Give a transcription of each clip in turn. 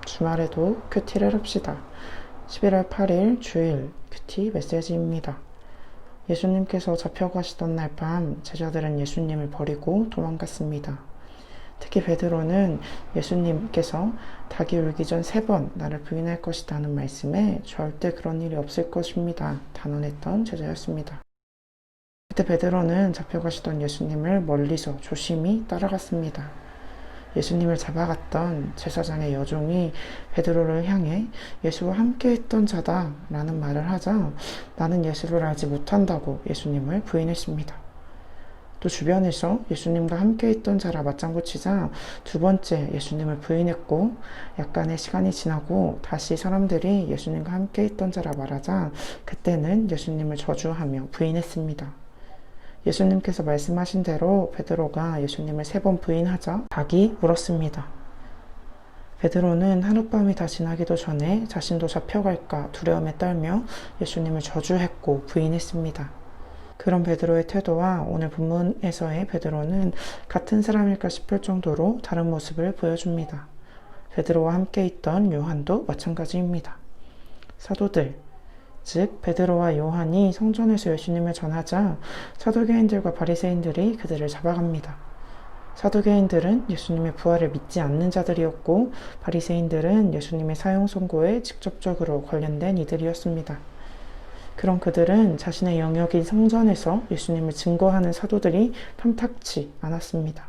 주말에도 큐티를 합시다. 11월 8일 주일 큐티 메시지입니다. 예수님께서 잡혀가시던 날 밤 제자들은 예수님을 버리고 도망갔습니다. 특히 베드로는 예수님께서 닭이 울기 전 3번 나를 부인할 것이라는 말씀에 절대 그런 일이 없을 것입니다. 단언했던 제자였습니다. 그때 베드로는 잡혀가시던 예수님을 멀리서 조심히 따라갔습니다. 예수님을 잡아갔던 제사장의 여종이 베드로를 향해 예수와 함께 했던 자다 라는 말을 하자 나는 예수를 알지 못한다고 예수님을 부인했습니다. 또 주변에서 예수님과 함께 했던 자라 맞장구 치자 2번째 예수님을 부인했고, 약간의 시간이 지나고 다시 사람들이 예수님과 함께 했던 자라 말하자 그때는 예수님을 저주하며 부인했습니다. 예수님께서 말씀하신 대로 베드로가 예수님을 3번 부인하자 닭이 울었습니다. 베드로는 하룻밤이 다 지나기도 전에 자신도 잡혀갈까 두려움에 떨며 예수님을 저주했고 부인했습니다. 그런 베드로의 태도와 오늘 본문에서의 베드로는 같은 사람일까 싶을 정도로 다른 모습을 보여줍니다. 베드로와 함께 있던 요한도 마찬가지입니다. 사도들, 즉 베드로와 요한이 성전에서 예수님을 전하자 사두개인들과 바리새인들이 그들을 잡아갑니다. 사두개인들은 예수님의 부활을 믿지 않는 자들이었고, 바리새인들은 예수님의 사형 선고에 직접적으로 관련된 이들이었습니다. 그런 그들은 자신의 영역인 성전에서 예수님을 증거하는 사도들이 탐탁치 않았습니다.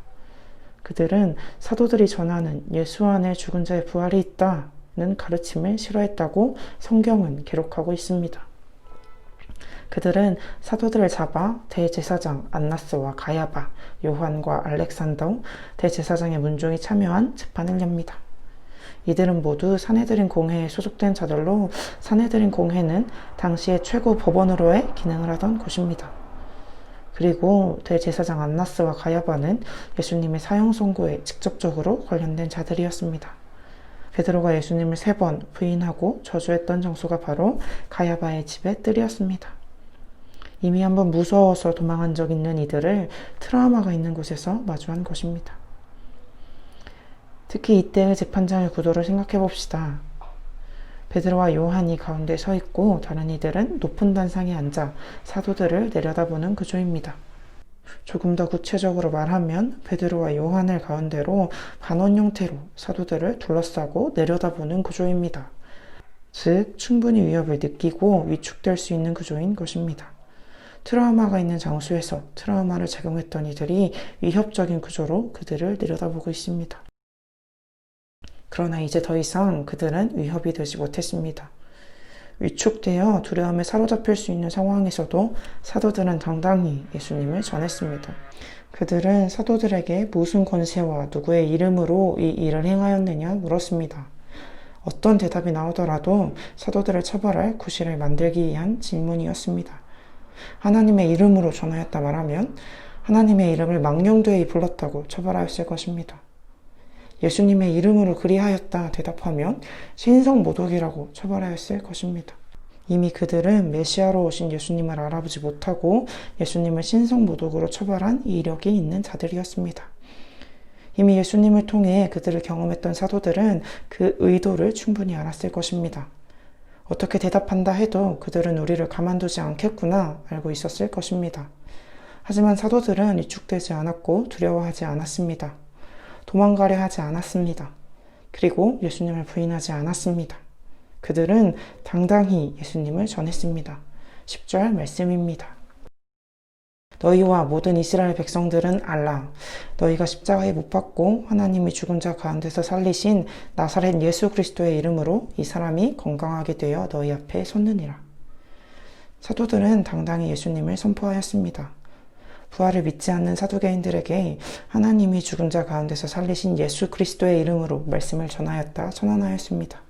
그들은 사도들이 전하는 예수 안에 죽은 자의 부활이 있다는 가르침을 싫어했다고 성경은 기록하고 있습니다. 그들은 사도들을 잡아 대제사장 안나스와 가야바, 요한과 알렉산더, 대제사장의 문종이 참여한 재판을 엽니다. 이들은 모두 사내들인 공회에 소속된 자들로 사내들인 공회는 당시의 최고 법원으로의 기능을 하던 곳입니다. 그리고 대제사장 안나스와 가야바는 예수님의 사형 선고에 직접적으로 관련된 자들이었습니다. 베드로가 예수님을 3번 부인하고 저주했던 장소가 바로 가야바의 집의 뜰이었습니다. 이미 한번 무서워서 도망한 적 있는 이들을 트라우마가 있는 곳에서 마주한 것입니다. 특히 이때의 재판장의 구도를 생각해 봅시다. 베드로와 요한이 가운데 서 있고 다른 이들은 높은 단상에 앉아 사도들을 내려다보는 구조입니다. 조금 더 구체적으로 말하면 베드로와 요한을 가운데로 반원 형태로 사도들을 둘러싸고 내려다보는 구조입니다. 즉 충분히 위협을 느끼고 위축될 수 있는 구조인 것입니다. 트라우마가 있는 장소에서 트라우마를 적용했던 이들이 위협적인 구조로 그들을 내려다보고 있습니다. 그러나 이제 더 이상 그들은 위협이 되지 못했습니다. 위축되어 두려움에 사로잡힐 수 있는 상황에서도 사도들은 당당히 예수님을 전했습니다. 그들은 사도들에게 무슨 권세와 누구의 이름으로 이 일을 행하였느냐 물었습니다. 어떤 대답이 나오더라도 사도들을 처벌할 구실을 만들기 위한 질문이었습니다. 하나님의 이름으로 전하였다 말하면 하나님의 이름을 망령되이 불렀다고 처벌하였을 것입니다. 예수님의 이름으로 그리하였다 대답하면 신성 모독이라고 처벌하였을 것입니다. 이미 그들은 메시아로 오신 예수님을 알아보지 못하고 예수님을 신성 모독으로 처벌한 이력이 있는 자들이었습니다. 이미 예수님을 통해 그들을 경험했던 사도들은 그 의도를 충분히 알았을 것입니다. 어떻게 대답한다 해도 그들은 우리를 가만두지 않겠구나 알고 있었을 것입니다. 하지만 사도들은 위축되지 않았고 두려워하지 않았습니다. 도망가려 하지 않았습니다. 그리고 예수님을 부인하지 않았습니다. 그들은 당당히 예수님을 전했습니다. 10절 말씀입니다. 너희와 모든 이스라엘 백성들은 알라. 너희가 십자가에 못 박고 하나님이 죽은 자 가운데서 살리신 나사렛 예수 그리스도의 이름으로 이 사람이 건강하게 되어 너희 앞에 섰느니라. 사도들은 당당히 예수님을 선포하였습니다. 부활을 믿지 않는 사두개인들에게 하나님이 죽은 자 가운데서 살리신 예수 그리스도의 이름으로 말씀을 전하였다 선언하였습니다.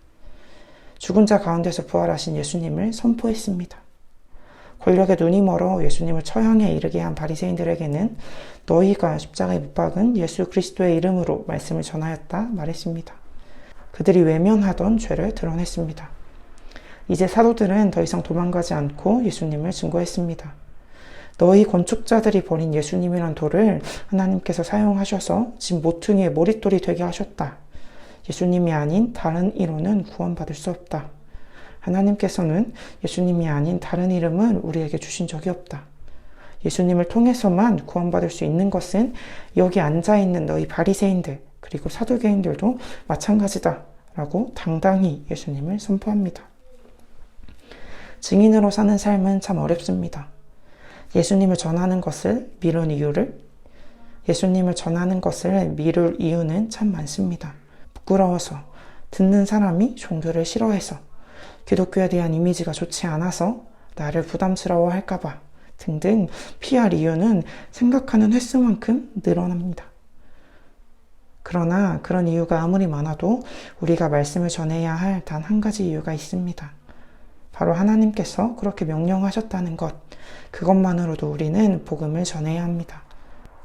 죽은 자 가운데서 부활하신 예수님을 선포했습니다. 권력에 눈이 멀어 예수님을 처형에 이르게 한 바리새인들에게는 너희가 십자가에 못 박은 예수 그리스도의 이름으로 말씀을 전하였다 말했습니다. 그들이 외면하던 죄를 드러냈습니다. 이제 사도들은 더 이상 도망가지 않고 예수님을 증거했습니다. 너희 건축자들이 버린 예수님이란 돌을 하나님께서 사용하셔서 집 모퉁이의 머릿돌이 되게 하셨다. 예수님이 아닌 다른 이로는 구원받을 수 없다. 하나님께서는 예수님이 아닌 다른 이름은 우리에게 주신 적이 없다. 예수님을 통해서만 구원받을 수 있는 것은 여기 앉아있는 너희 바리새인들 그리고 사두개인들도 마찬가지다 라고 당당히 예수님을 선포합니다. 증인으로 사는 삶은 참 어렵습니다. 예수님을 전하는 것을 미룬 이유는 참 많습니다. 부끄러워서, 듣는 사람이 종교를 싫어해서, 기독교에 대한 이미지가 좋지 않아서, 나를 부담스러워 할까봐 등등 피할 이유는 생각하는 횟수만큼 늘어납니다. 그러나 그런 이유가 아무리 많아도 우리가 말씀을 전해야 할 단 한 가지 이유가 있습니다. 바로 하나님께서 그렇게 명령하셨다는 것, 그것만으로도 우리는 복음을 전해야 합니다.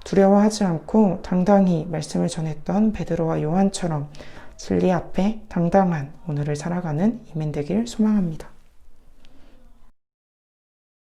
두려워하지 않고 당당히 말씀을 전했던 베드로와 요한처럼 진리 앞에 당당한 오늘을 살아가는 이민 되길 소망합니다.